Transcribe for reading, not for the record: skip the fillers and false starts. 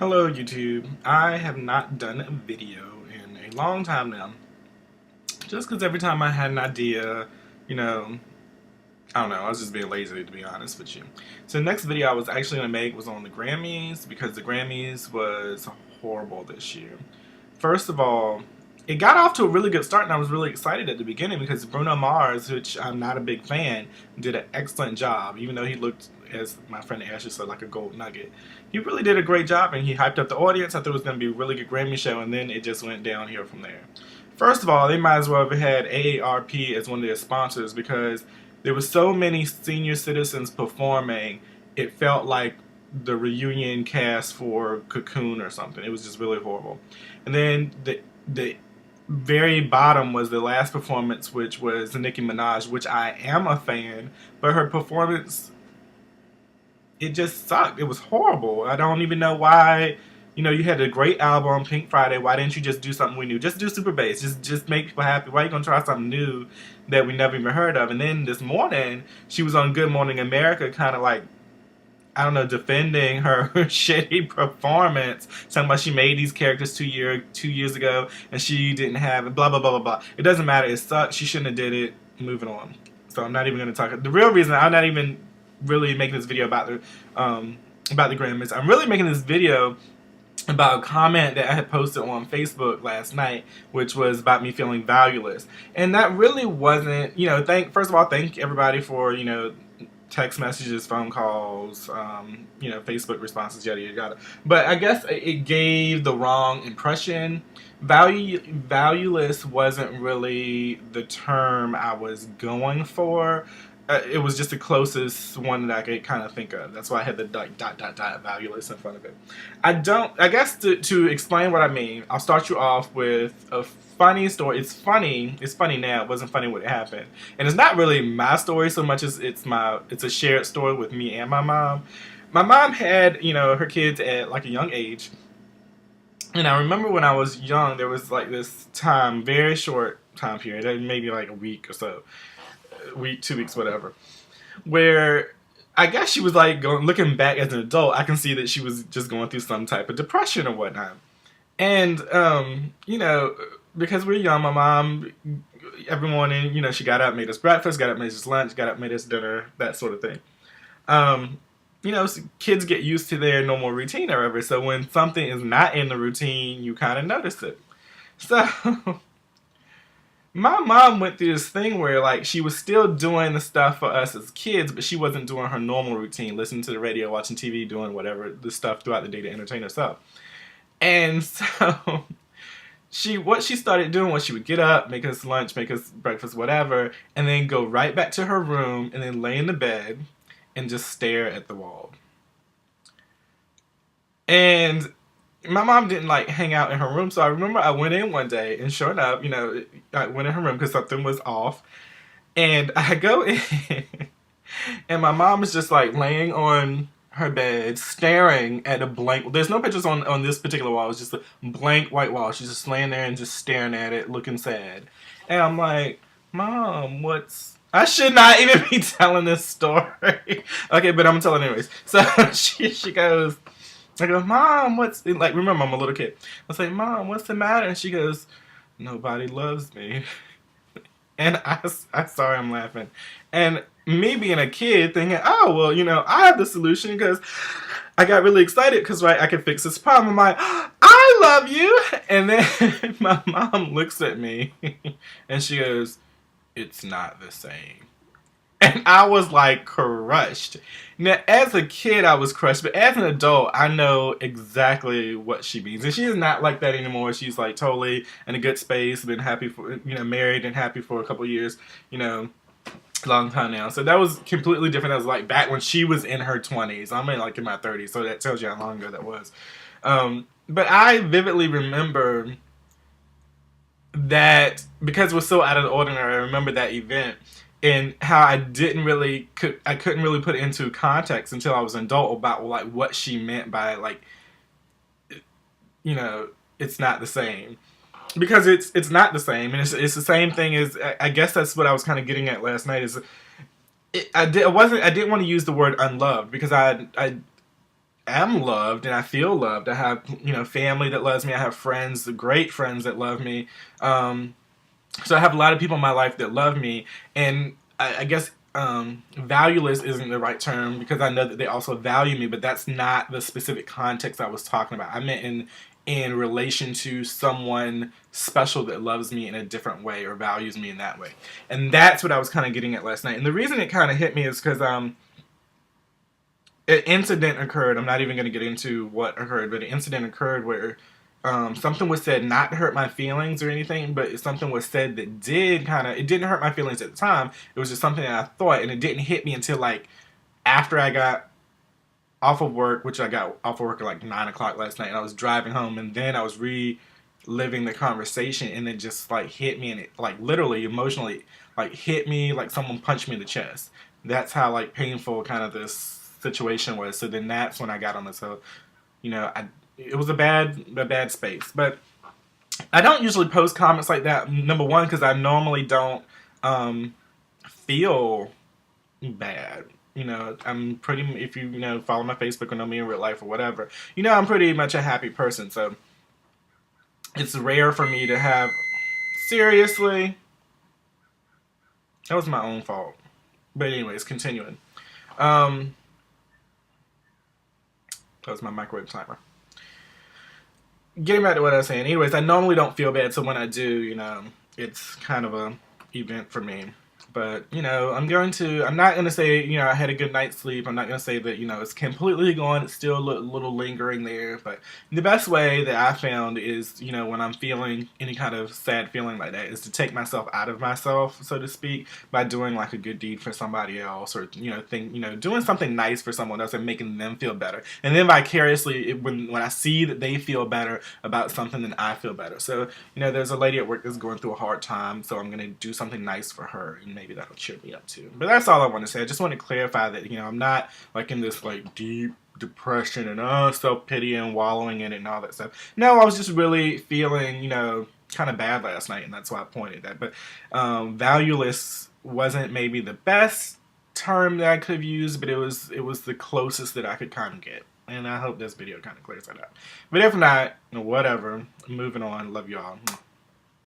Hello YouTube. I have not done a video in a long time now. Just because every time I had an idea, you know, I don't know, I was just being lazy to be honest with you. So the next video I was actually going to make was on the Grammys because the Grammys was horrible this year. First of all, it got off to a really good start and I was really excited at the beginning because Bruno Mars, which I'm not a big fan, did an excellent job even though he looked, as my friend Ashley said, like a gold nugget. He really did a great job and he hyped up the audience. I thought it was going to be a really good Grammy show and then it just went downhill from there. First of all, they might as well have had AARP as one of their sponsors because there were so many senior citizens performing, it felt like the reunion cast for Cocoon or something. It was just really horrible. And then the very bottom was the last performance, which was Nicki Minaj, which I am a fan, but her performance, it just sucked. It was horrible. I don't even know why. You know, you had a great album, Pink Friday. Why didn't you just do something new? Just do Super Bass. Just make people happy. Why are you going to try something new that we never even heard of? And then this morning, she was on Good Morning America kind of like, I don't know, defending her shitty performance. Talking about she made these characters 2 years ago and she didn't have it, blah, blah, blah, blah, blah. It doesn't matter. It sucks. She shouldn't have did it. Moving on. So I'm not even going to talk. The real reason I'm not even really making this video about the Grammys. I'm really making this video about a comment that I had posted on Facebook last night, which was about me feeling valueless. And that really wasn't, you know, first of all, thank everybody for, you know, text messages, phone calls, you know, Facebook responses, yada, yada, yada. But I guess it gave the wrong impression. Valueless wasn't really the term I was going for. It was just the closest one that I could kind of think of. That's why I had the dot valueless in front of it. I guess to explain what I mean, I'll start you off with a funny story. It's funny now. It wasn't funny when it happened. And it's not really my story so much as it's a shared story with me and my mom. My mom had, you know, her kids at like a young age. And I remember when I was young, there was like this time, very short time period, maybe like a week or so. Week, 2 weeks, whatever, where I guess she was like looking back as an adult, I can see that she was just going through some type of depression or whatnot. And you know, because we're young, my mom every morning, you know, she got up, made us breakfast, got up, made us lunch, got up, made us dinner, that sort of thing. You know, kids get used to their normal routine or whatever, so when something is not in the routine, you kind of notice it. So my mom went through this thing where, like, she was still doing the stuff for us as kids, but she wasn't doing her normal routine, listening to the radio, watching TV, doing whatever, the stuff throughout the day to entertain herself. And so, what she started doing was she would get up, make us lunch, make us breakfast, whatever, and then go right back to her room, and then lay in the bed, and just stare at the wall. And my mom didn't like hang out in her room, so I remember I went in one day, and sure enough, you know, I went in her room because something was off, and I go in, and my mom is just like laying on her bed, staring at a blank. There's no pictures on this particular wall. It's just a blank white wall. She's just laying there and just staring at it, looking sad. And I'm like, Mom, I should not even be telling this story. Okay, but I'm gonna tell it anyways. So she goes. I go, Mom, like, remember, I'm a little kid. I say, Mom, what's the matter? And she goes, nobody loves me. And I sorry, I'm laughing. And me being a kid thinking, oh, well, you know, I have the solution because I got really excited because, right, I could fix this problem. I'm like, I love you. And then my mom looks at me and she goes, it's not the same. And I was like crushed. Now, as a kid, I was crushed, but as an adult, I know exactly what she means. And she is not like that anymore. She's like totally in a good space, been happy for, you know, married and happy for a couple years, you know, long time now. So that was completely different. That was like back when she was in her 20s. I'm in like in my 30s, so that tells you how long ago that was. But I vividly remember that because it was so out of the ordinary. I remember that event. And how I couldn't really put it into context until I was an adult about like what she meant by like, you know, it's not the same, because it's not the same, and it's the same thing as, I guess that's what I was kind of getting at last night, is I didn't want to use the word unloved because I am loved and I feel loved. I have, family that loves me. I have friends, great friends that love me. So I have a lot of people in my life that love me, and I guess valueless isn't the right term because I know that they also value me, but that's not the specific context I was talking about. I meant in relation to someone special that loves me in a different way or values me in that way, and that's what I was kind of getting at last night. And the reason it kind of hit me is because an incident occurred. I'm not even going to get into what occurred, but an incident occurred where something was said not to hurt my feelings or anything, but something was said that did it didn't hurt my feelings at the time. It was just something that I thought, and it didn't hit me until like after I got off of work, which I got off of work at like 9 o'clock last night, and I was driving home, and then I was reliving the conversation, and it just like hit me, and it like literally emotionally like hit me like someone punched me in the chest. That's how like painful kind of this situation was. So then that's when I got on this. So it was a bad space. But I don't usually post comments like that. Number one, because I normally don't feel bad. I'm pretty. If you follow my Facebook or know me in real life or whatever, I'm pretty much a happy person. So it's rare for me to have. Seriously, that was my own fault. But anyways, continuing. That was my microwave timer. Getting back to what I was saying. Anyways, I normally don't feel bad, so when I do, it's kind of a event for me. But, I'm not going to say, I had a good night's sleep. I'm not going to say that, it's completely gone. It's still a little lingering there. But the best way that I found is, when I'm feeling any kind of sad feeling like that is to take myself out of myself, so to speak, by doing like a good deed for somebody else or, doing something nice for someone else and making them feel better. And then vicariously, when I see that they feel better about something, then I feel better. So, there's a lady at work that's going through a hard time, so I'm going to do something nice for her. And maybe that'll cheer me up too. But that's all I want to say. I just want to clarify that, I'm not like in this like deep depression and self-pity and wallowing in it and all that stuff. No, I was just really feeling, kind of bad last night, and that's why I pointed that. But valueless wasn't maybe the best term that I could have used, but it was the closest that I could kind of get. And I hope this video kind of clears that up. But if not, whatever. Moving on. Love y'all.